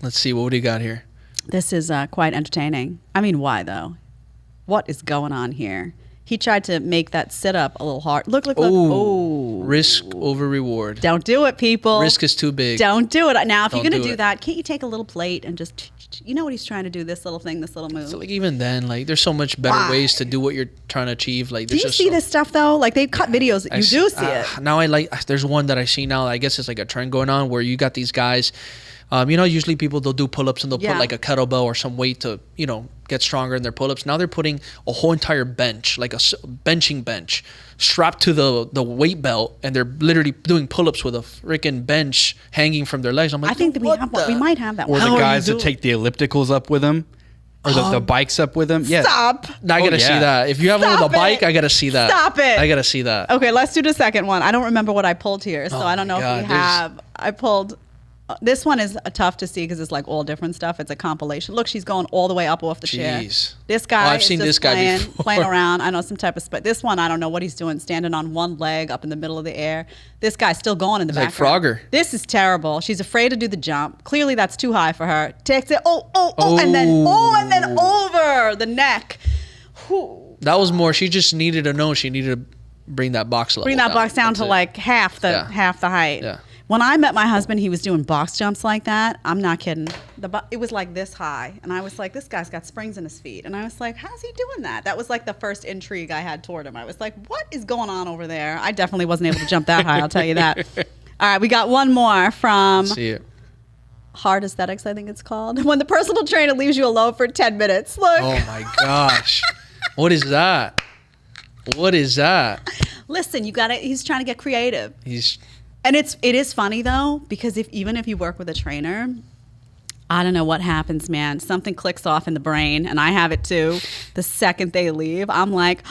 Let's see. What do you got here? This is quite entertaining. I mean, why though? What is going on here? He tried to make that sit-up a little hard. Look. Oh. Risk over reward. Don't do it, people. Risk is too big. Don't do it. Now, if you're going to do it. that, can't you take a little plate and just, you know what he's trying to do, this little thing, this little move. So like even then, like there's so much better ways to do what you're trying to achieve. Like, do you see this stuff though? Like they cut videos. You do see it. Now there's one that I see now. I guess it's like a trend going on where you got these guys. Usually people, they'll do pull-ups and they'll put like a kettlebell or some weight to, get stronger in their pull-ups. Now they're putting a whole entire bench, like a benching bench, strapped to the weight belt, and they're literally doing pull-ups with a freaking bench hanging from their legs. I'm like, I think that we might have that one. Or the guys that take the ellipticals up with them. Or the bikes up with them. Yeah. Stop. Now I gotta see that. If you have one with a bike, I gotta see that. Stop it. I gotta see that. Okay, let's do the second one. I don't remember what I pulled here, so I don't know if we have. I pulled. This one is tough to see because it's like all different stuff. It's a compilation. Look, she's going all the way up off the chair. This guy I've seen this guy playing around. I know some type of spot. This one, I don't know what he's doing, standing on one leg up in the middle of the air. This guy's still going in the background. Like Frogger. This is terrible. She's afraid to do the jump. Clearly, that's too high for her. Takes it. And then over the neck. Whew. That was more. She just needed to know. She needed to bring that box level. Bring that box down to like half the height. Yeah. When I met my husband, he was doing box jumps like that. I'm not kidding. It was like this high. And I was like, this guy's got springs in his feet. And I was like, how's he doing that? That was like the first intrigue I had toward him. I was like, what is going on over there? I definitely wasn't able to jump that high, I'll tell you that. All right, we got one more from Hard Aesthetics, I think it's called. When the personal trainer leaves you alone for 10 minutes. Look. Oh, my gosh. What is that? What is that? Listen, he's trying to get creative. And it is funny though, because even if you work with a trainer, I don't know what happens, man. Something clicks off in the brain, and I have it too. The second they leave, I'm like,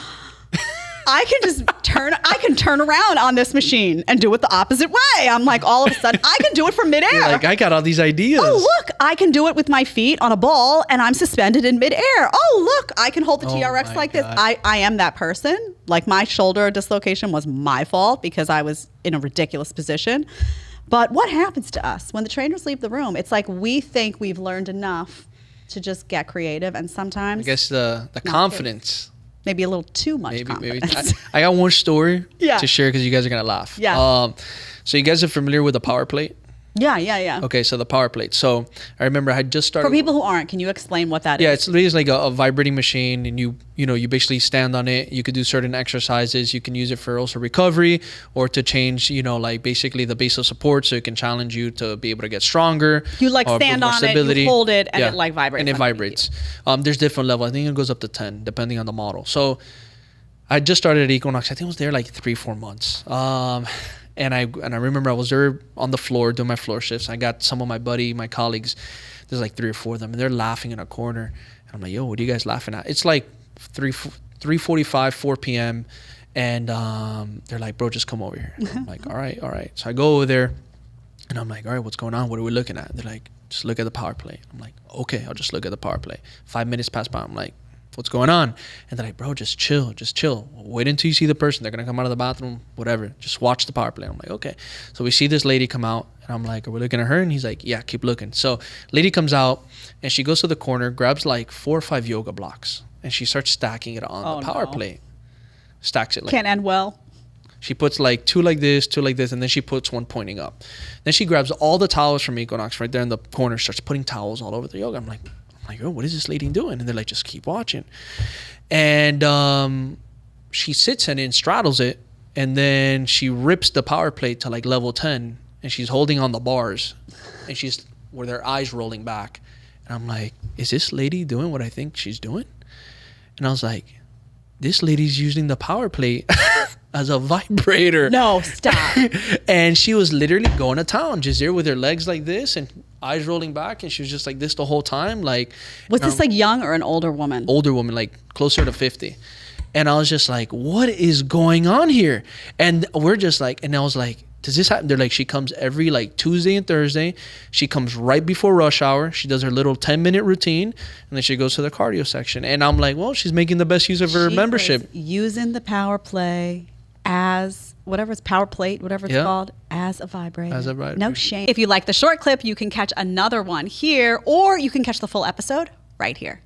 I can turn around on this machine and do it the opposite way. I'm like, all of a sudden, I can do it from midair. Like, I got all these ideas. Oh, look, I can do it with my feet on a ball, and I'm suspended in midair. Oh, look, I can hold the TRX like this. I am that person. Like, my shoulder dislocation was my fault because I was in a ridiculous position. But what happens to us when the trainers leave the room? It's like we think we've learned enough to just get creative, and sometimes I guess the confidence. Maybe a little too much confidence. I got one story to share because you guys are going to laugh. Yeah. So you guys are familiar with the power plate? Yeah. Okay, so the power plate. So I remember I had just started. For people who aren't, can you explain what that is? Yeah, it's really like a vibrating machine, and you basically stand on it. You could do certain exercises. You can use it for also recovery or to change, like basically the base of support, so it can challenge you to be able to get stronger. You like stand on it, you hold it, and it like vibrates. And it vibrates. There's different levels. I think it goes up to 10, depending on the model. So I just started at Equinox. I think I was there like 3-4 months. And I remember I was there on the floor doing my floor shifts. I got some of my colleagues. There's like 3 or 4 of them, and they're laughing in a corner. And I'm like, yo, what are you guys laughing at? It's like 3:45, 4 p.m. And they're like, bro, just come over here. And I'm like, all right. So I go over there, and I'm like, all right, what's going on? What are we looking at? They're like, just look at the power plate. I'm like, okay, I'll just look at the power plate. 5 minutes pass by. I'm like, what's going on? And they're like, bro, just chill. Wait until you see the person. They're going to come out of the bathroom, whatever. Just watch the power play. I'm like, okay. So we see this lady come out, and I'm like, are we looking at her? And he's like, yeah, keep looking. So lady comes out, and she goes to the corner, grabs like 4 or 5 yoga blocks, and she starts stacking it on the power plate. Stacks it like. Can't end well. She puts like 2 like this, 2 like this, and then she puts 1 pointing up. Then she grabs all the towels from Equinox right there in the corner, starts putting towels all over the yoga. I'm like, oh, what is this lady doing? And they're like, just keep watching. And she sits in it and straddles it, and then she rips the power plate to like level 10, and she's holding on the bars, and she's with her eyes rolling back. And I'm like, is this lady doing what I think she's doing? And I was like, this lady's using the power plate as a vibrator. No, stop. And she was literally going to town, just there with her legs like this and eyes rolling back, and she was just like this the whole time. Like, was this like young or an older woman? Older woman, like closer to 50. And I was just like, what is going on here? And we're just like, and I was like, does this happen? They're like, she comes every like Tuesday and Thursday. She comes right before rush hour. She does her little 10-minute routine, and then she goes to the cardio section. And I'm like, well, she's making the best use of her membership. Using the power play as whatever it's power plate, whatever it's Yeah. called, as a vibrator. As a vibrator. No shame. If you like the short clip, you can catch another one here, or you can catch the full episode right here.